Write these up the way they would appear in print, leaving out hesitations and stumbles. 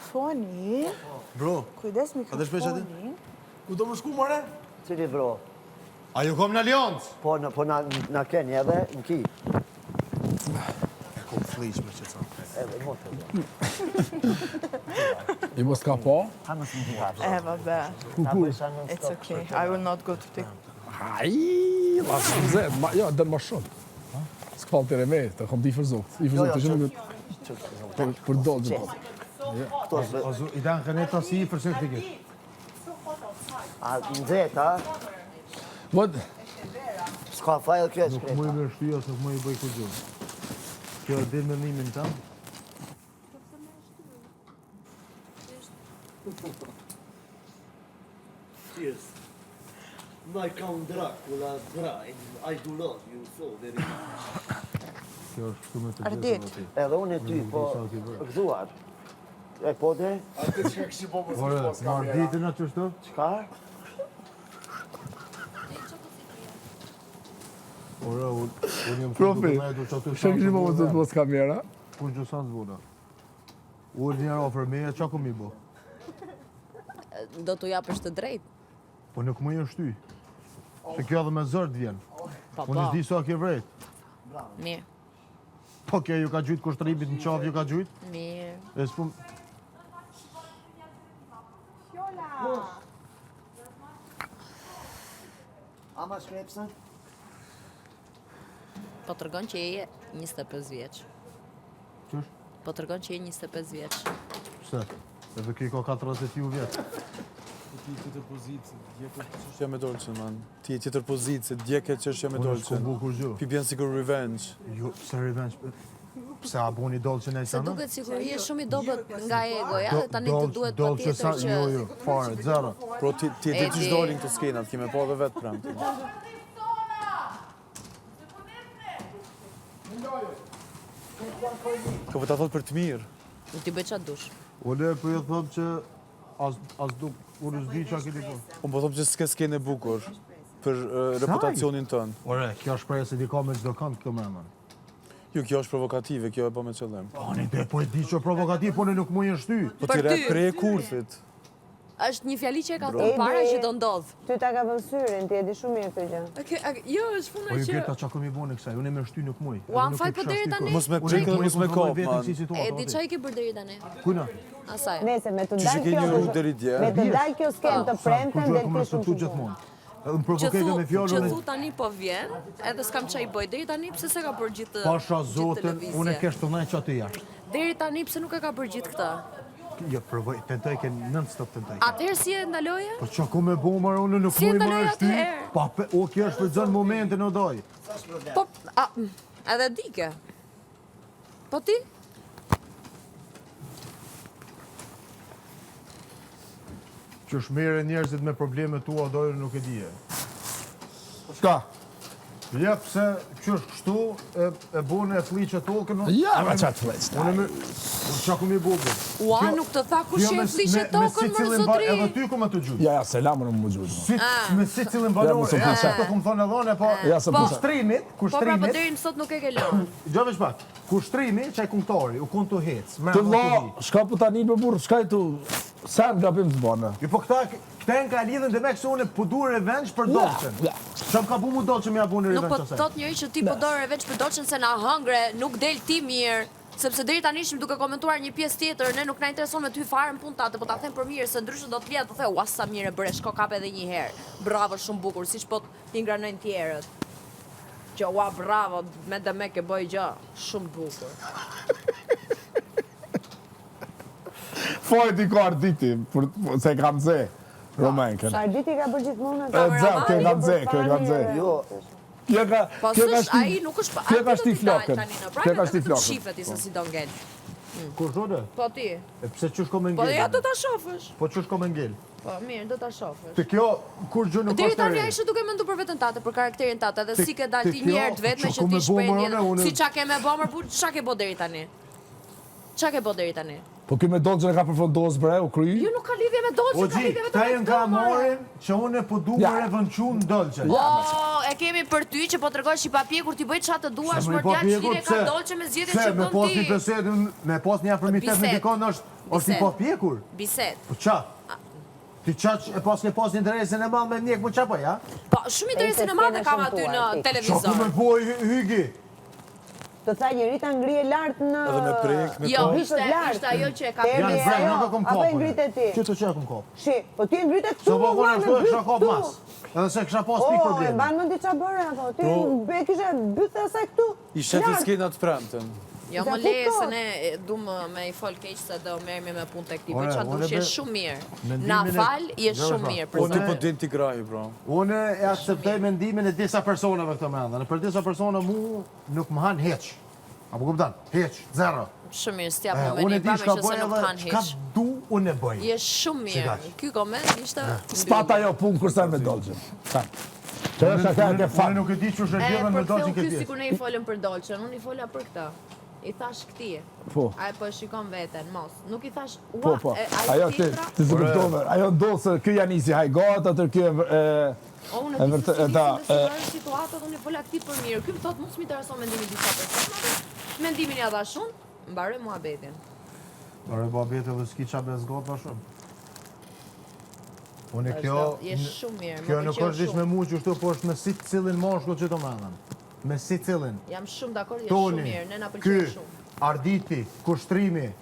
mikrofoni. Bro. Kujdes mikrofoni. Ku do më shku, more? Cili bro? A ju kom në Allianz? Po na keni edhe në ki. E kom flish me që të Edhe motë. I mos ka po? Vabbè. It's okay. I will not go to TikTok. Aj, lasë në zetë. Jo, dënë më shumë. S'ka falë të reme, të kom t'i fërzot. I fërzot të shumë për dollë gjithë. I da në këneta si i përse këtë këtë. A në zetë, a? Vëd, S'ka fajl kjo Nuk mu i me shtuja, nuk mu i bëj këtë gjë. Kjo e dhe me nimin ta. Yes. My Count Dracula Bride, I do love you so very much. Kjo është shumë të Ardit. Edhe unë e ty, po gëzuar. E po dhe? Ore, në arditin atë qështu? Qka? Ore, unë jam profi, shë këshë më të të mos kamera? Unë gjësan zvona. Unë njëra ofër meja, qa kom i bo? Do t'u japësh të drejt. Po nuk më jë shty. Se kjo edhe me zërt vjen. Unë ishdi so a ke vrejt. Mirë. Po kjo ju ka gjujt kushtribit në qafë ju ka gjujt? Mirë. E s'pun... Ama shkrepsen? Po tregon që je 25 vjeç. Qësh? Po tregon që je 25 vjeç. Pse? Edhe ki ka 40 vjetë. Ti tjetër pozitë, djeket çështja me Dolçen, man. Ti tjetër pozitë, djeket çështja me Dolçen. Unë bukur gjë. Pi bjen sikur revenge. Jo, pse revenge? Pse a buni Dolçen e Se sana? duket sikur je shumë i dobët nga egoja dhe tani të duhet Dolçen patjetër që jo, fare, zero. Pro ti e di që dolin këto skenat, kime po edhe vetë pranë. Ka po ta thot për të mirë. ti bëj çfarë dush. Ole, po ju thot që as du, unë s'di qa kiti po. Unë po thom që s'ke skene bukur për reputacionin tënë. Ore, kjo është preja se di ka me çdo kënd këto me man. Jo, kjo është provokative, kjo e po me qëllim. Po një dhe, po e di që provokativ, po në nuk mu jenë shty. Po ti re kurthit. Është një fjali që e ka thënë para që do ndodh. Ty ta ka vënë syrin, ti e di shumë mirë këtë gjë. Jo, është Po puna ju që kërta qa kom i bone kësaj, unë e me shty nuk muj. Ua, më fal, po deri tani. Mos me prekë dhe mos me kop, man. E di çfarë ke bërë deri tani? Kujna? Asaj. Nese, me të Që dalë ke një kjo... rrugë deri dje. Me të dalë kjo skenë të premten, Kur dhe gjë ti shumë tu shumë. gjithmonë. Edhe më Që provokejke me fjallën që e... thu tani po vjen, edhe s'kam çaj bëj deri tani pse s'e ka bërë gjithë Pasha zoten, televizje. unë e kesh të nëjë që aty jashtë. Deri tani pse nuk e ka bërë gjithë këtë? Jo, provoj, tentoj ke non-stop tentoj. Atëherë si e ndaloje? Po që ku me bo marë, unë nuk Si e muj ndaloj marë shty. atëherë? Pa, o kjo është për zënë momentin o doj. Po, edhe dike. Po ti? Që shmere njerëzit me probleme tua o dojë nuk e dije. shka? Jep se që është kështu, e bune e fliqe tokën. Ja, ma qatë fleq, Unë me... Qa ku mi bubu? Ua, nuk të tha kush e flishe tokën më zotri. Edhe ty ku me të gjujtë. Ja, selamën më gjujtë. Me si cilin valore, Ja, ja, të ku më thonë edhe po... Ja, se pusha. Po pra, po deri më sot nuk e ke lënë. Gjove shpak, kushtrimi që e kumëtari, u kun të hec. Të lo, shka po tani për burë, shka i tu... Sen gabim të bane. Jo, po këta e nga lidhen dhe me kësë unë po du revenge për Dolçen. Që më ka bu mu Dolçen me ja bu në Nuk revenge po asaj. thot njëri që ti po do revenge për Dolçen se na hëngre, nuk del ti mirë. Sepse deri tani ishim duke komentuar një pjesë tjetër, ne nuk na intereson me ty fare në punë tate, po ta them për mirë se ndryshe do të vjen të the, ua sa mirë e bëre, shko kap edhe një herë. Bravo, shumë bukur, siç po t'ingranojnë tjerët. Që ua bravo, me dhe me ke bëj gjë, shumë bukur. Fojt i ka arditi, se kam ze, Romenkën. Arditi ka bërë gjithmonë atë. E dza, kjo kam ze, kjo kam ze. Jo, Kjo ka Po s'është, ai nuk është Kjo ka ai shti do t'i dal flokën. tani në Kjo prajë, ka shti të flokën. shifet i se si do ngel. Kur thotë? Po ti? E pse qësh ko me Po ngell? ja do ta shofësh. Po qësh ko me ngell? Po mirë, do ta shofësh. Të kjo, kur gjë nuk Deri është tani e ai re. ishte duke menduar për veten tate, për karakterin tate, dhe si ke dalë te ti kjo, një herë të vetme që që ku ti me bo, shpreh Marone, unë- si çka ke me bomër, po çka ke bë deri tani? Çka ke bë deri tani? Po kjo me Dolçen e ka përfundos bre, u kry. Jo nuk ka lidhje me Dolçen, O ka gji, lidhje këta vetëm jenë me nga këtë. morin që unë e po du Ja. me revanqu në Dolçen. E kemi për ty që po tregosh i papjekur ti bëj çfarë të duash, Se më më i djalë papjekur, çfarë ka pse? Dolçen me zgjedhjen Se që me bën pas një ti. besedë, me pas një afërmitet me Bisedë. dikon është Është i pa pjekur? Bised. Po qa? Ti qaq e pas ke pas interesin e madh me mjek, po qa po ja? Po, shumë interesin e madhe kam aty në Qa ku televizor. me po hygi? Të tha njërita ngri e lartë në... Edhe me prek, me Jo, kohë. ishte ajo që e ka Termi Janë e vrejnë, ajo, nuk e kom apo e kapën. ngrit e ti? Që të që e kom kap? Shi, po ti e ngrit e këtu, Se po valla, kone ashtu e në kisha kap këtu. mas. Edhe se kisha pas pik O, e probleme. mban më diqa bërë apo, ti be kishe bythe asaj këtu. I shetë skenat premten. Jo, Dhe më leje kupton. se ne du me i fol keq se do merremi me punë tek ti, po Ore, qa ore, dush je be- shumë mirë. mendimin Na e- fal, je Gjërë shumë fa. mirë Po ti për po din ti grahi, bro. Unë e akceptoj mendimin e disa personave këtë menda. Në për disa persona mu nuk më han heq. Apo kuptan? Heq, zero. Shumë mirë, s'tja po Unë me e një di pa me shka që bëj se nuk edhe kanë çka hiq. du unë e bëj. Je shumë mirë. Sigaç. Ky koment ishte... S'pata jo punë kur sa me dolçën. Sa. Që është ata ke Unë fat. nuk e di që është E, gjëra me për dolçin këtë ky këtë. sikur ne i folëm për dolçën, unë i fola për këtë. I thash këti. Po. Ai po e shikon veten, mos. Nuk i thash, Po, ua, po. ai Ajo ti tjetra. ti s'e kuptove. Ajo ndodh se ky janë nisi hajgat, atë ky O, unë e e vërtet- di se ta- si nisën situatat, unë i fola këti për mirë. Ky më thot, mos më intereson mendimi disa personave. Mendimin ja dha shumë, mbaroj muhabetin. Ore babete dhe s'ki qa bez gotë ma shumë. Unë kjo... Je shumë mirë, Kjo më nuk pëlqeu është dish me shumë. mu që shtu, po është me si cilin mashkull që të mendan. Me si cilin. Jam shumë dakord, je shumë Toni, mirë, ne na ky, pëlqen shumë. Arditi, kushtrimi,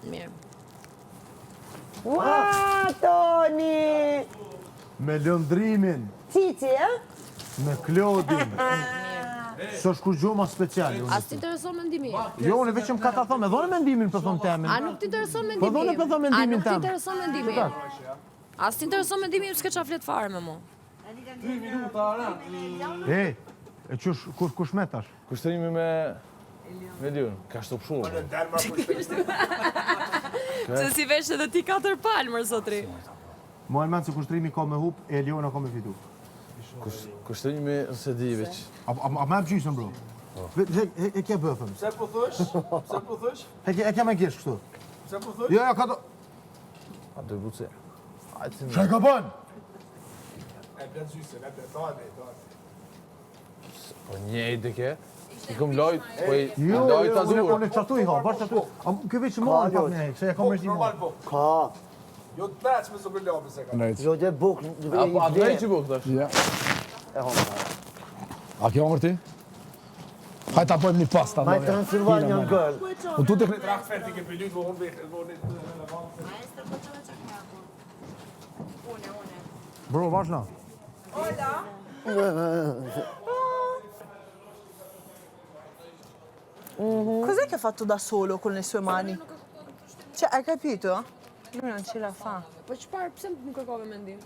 Mirë. Ua, Toni! me lëndrimin, Cici, e? me klodin. Së është kur gjuma speciali. As t'intereson mendimi? Jo, unë veçëm ka ta thëmë, e dhone mendimin për thëmë temin. A nuk t'intereson mendimi? Po dhone për thëmë mendimin A nuk tem. t'intereson mendimi? As t'intereson mendimi, s'ke qa flet fare me mu. E kush metash? Kushtrimi me Lion, ka shtu pshu. Se si vesh edhe ti 4 palmër, sotri. Mo e menë se kushtrimi ka me hup, e Eliona ka me fitu. Kushtërimi se di veç. A me e pëgjysën, bro? E kje bëthëm. Se po thush? Se po thush? E kje me gjesh kështu. Se po thush? Jo, ka do... A do buce. Që e ka bën? Po një e dhe ke. I kom lojt, po i Jo, lojt ta unë zuar. e qatu i ha, bashkë qatu. Kjo veç më alë pak me hejtë, se e kam rështi ma. Ka, Jo të pleq me zogër lopë se ka. Nejt. jo dhe buk, A të vej që buk, tash? Ja. e hongë. A ke hongër ti? Hajta pojmë një pasta. Maj ndonjë. Transilvanian girl. Po tu tek Bro, vazhna. Cos'è che ha fatto da solo con le sue mani? Cioè, hai capito? Lui non ce la fa. Po çfarë, pse më kërkove mendim?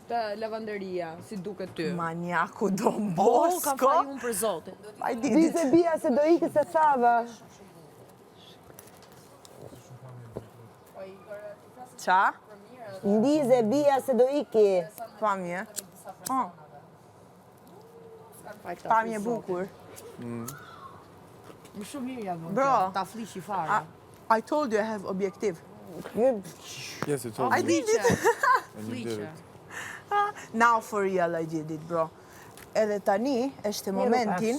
Te lavanderia, si duket ty. Maniaco Don Oh, kam Bosco. faj unë për zotin. I did Dice it. bia se do ikë se thava. Qa? Ndize bia se do iki. Pamje. Oh, pamje bukur. Më shumë mirë janë. Bro. Ta fliqi fare. I told you I have objective. Yes, you told I me. did it. Fliqe. Now for real I did it, bro. Edhe tani, është momentin